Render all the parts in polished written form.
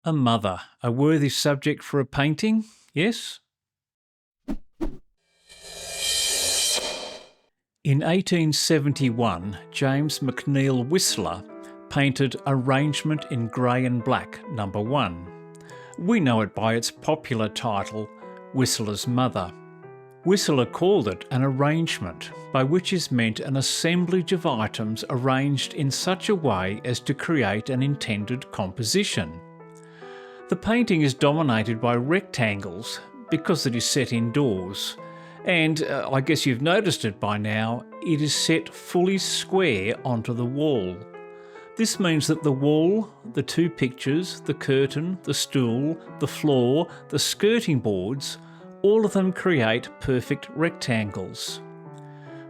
A mother, a worthy subject for a painting, yes? In 1871, James McNeill Whistler painted Arrangement in Grey and Black No. 1. We know it by its popular title, Whistler's Mother. Whistler called it an arrangement, by which is meant an assemblage of items arranged in such a way as to create an intended composition. The painting is dominated by rectangles because it is set indoors, and I guess you've noticed it by now, it is set fully square onto the wall. This means that the wall, the two pictures, the curtain, the stool, the floor, the skirting boards, all of them create perfect rectangles.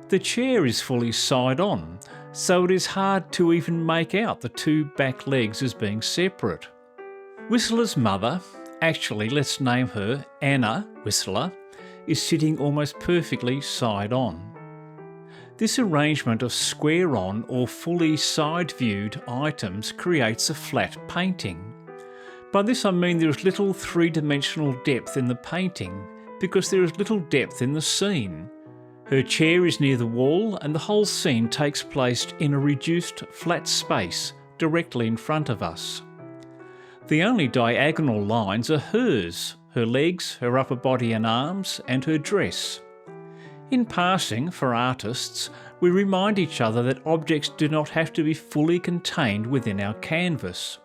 The chair is fully side on, so it is hard to even make out the two back legs as being separate. Whistler's mother, actually let's name her Anna Whistler, is sitting almost perfectly side on. This arrangement of square-on or fully side-viewed items creates a flat painting. By this I mean there is little three-dimensional depth in the painting because there is little depth in the scene. Her chair is near the wall and the whole scene takes place in a reduced flat space directly in front of us. The only diagonal lines are hers, her legs, her upper body and arms, and her dress. In passing, for artists, we remind each other that objects do not have to be fully contained within our canvas.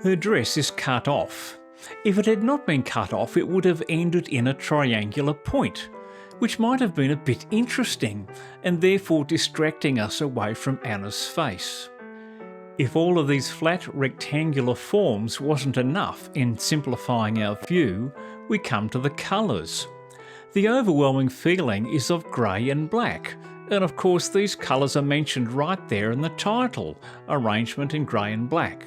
Her dress is cut off. If it had not been cut off, it would have ended in a triangular point, which might have been a bit interesting and therefore distracting us away from Anna's face. If all of these flat rectangular forms wasn't enough in simplifying our view, we come to the colours. The overwhelming feeling is of grey and black, and of course these colours are mentioned right there in the title, Arrangement in Grey and Black.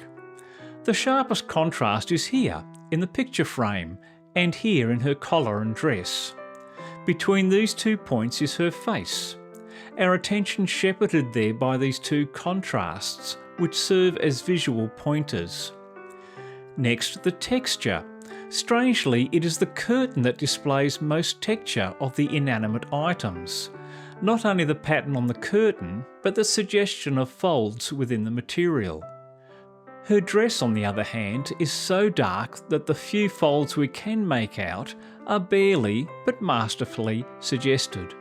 The sharpest contrast is here, in the picture frame, and here in her collar and dress. Between these 2 points is her face. Our attention shepherded there by these two contrasts, which serve as visual pointers. Next, the texture. Strangely, it is the curtain that displays most texture of the inanimate items. Not only the pattern on the curtain, but the suggestion of folds within the material. Her dress, on the other hand, is so dark that the few folds we can make out are barely, but masterfully, suggested.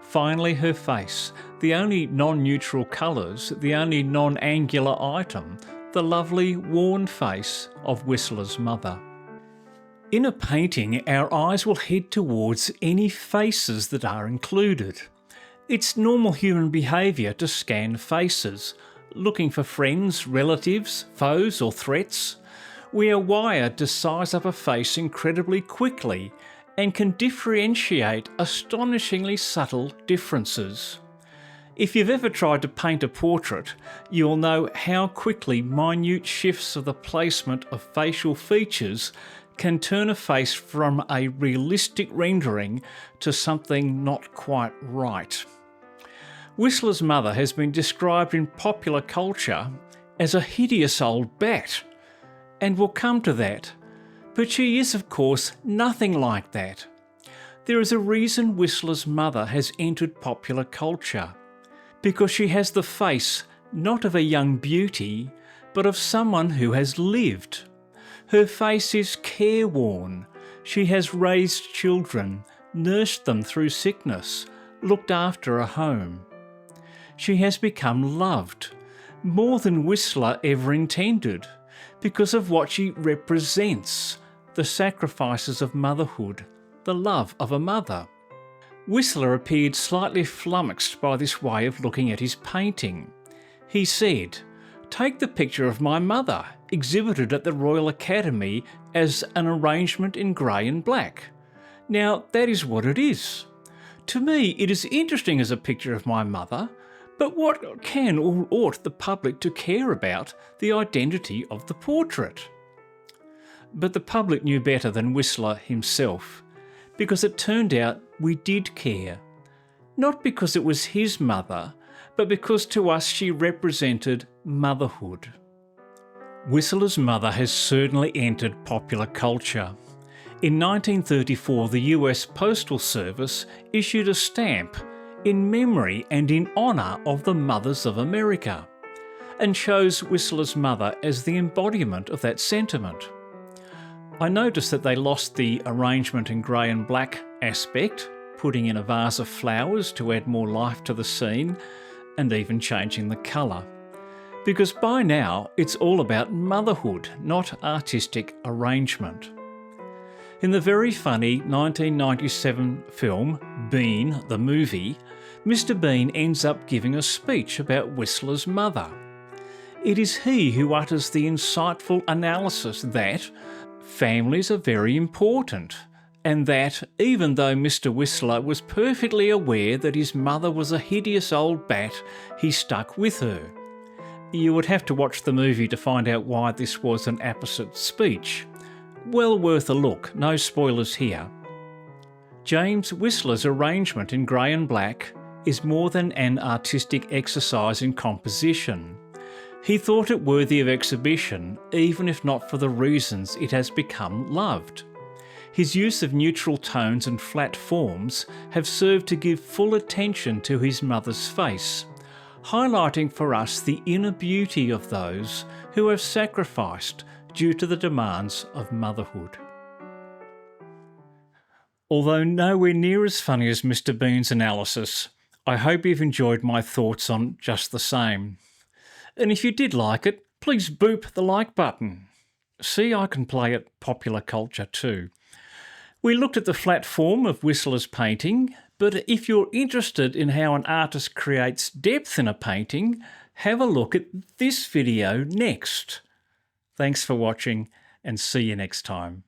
Finally, her face, the only non-neutral colours, the only non-angular item, the lovely, worn face of Whistler's mother. In a painting, our eyes will head towards any faces that are included. It's normal human behaviour to scan faces, looking for friends, relatives, foes or threats. We are wired to size up a face incredibly quickly and can differentiate astonishingly subtle differences. If you've ever tried to paint a portrait, you'll know how quickly minute shifts of the placement of facial features can turn a face from a realistic rendering to something not quite right. Whistler's mother has been described in popular culture as a hideous old bat, and we'll come to that. But she is, of course, nothing like that. There is a reason Whistler's mother has entered popular culture, because she has the face not of a young beauty, but of someone who has lived. Her face is careworn. She has raised children, nursed them through sickness, looked after a home. She has become loved, more than Whistler ever intended, because of what she represents, the sacrifices of motherhood, the love of a mother. Whistler appeared slightly flummoxed by this way of looking at his painting. He said, "Take the picture of my mother, exhibited at the Royal Academy as an arrangement in grey and black. Now, that is what it is. To me, it is interesting as a picture of my mother, but what can or ought the public to care about the identity of the portrait?" But the public knew better than Whistler himself, because it turned out we did care. Not because it was his mother, but because to us she represented motherhood. Whistler's mother has certainly entered popular culture. In 1934, the US Postal Service issued a stamp in memory and in honour of the Mothers of America, and chose Whistler's mother as the embodiment of that sentiment. I noticed that they lost the arrangement in grey and black aspect, putting in a vase of flowers to add more life to the scene, and even changing the colour. Because by now it's all about motherhood, not artistic arrangement. In the very funny 1997 film Bean, the movie, Mr. Bean ends up giving a speech about Whistler's mother. It is he who utters the insightful analysis that families are very important, and that even though Mr. Whistler was perfectly aware that his mother was a hideous old bat, he stuck with her. You would have to watch the movie to find out why this was an apposite speech. Well worth a look, no spoilers here. James Whistler's arrangement in grey and black is more than an artistic exercise in composition. He thought it worthy of exhibition, even if not for the reasons it has become loved. His use of neutral tones and flat forms have served to give full attention to his mother's face, highlighting for us the inner beauty of those who have sacrificed due to the demands of motherhood. Although nowhere near as funny as Mr. Bean's analysis, I hope you've enjoyed my thoughts on just the same. And if you did like it, please boop the like button. See, I can play at popular culture too. We looked at the flat form of Whistler's painting, but if you're interested in how an artist creates depth in a painting, have a look at this video next. Thanks for watching, and see you next time.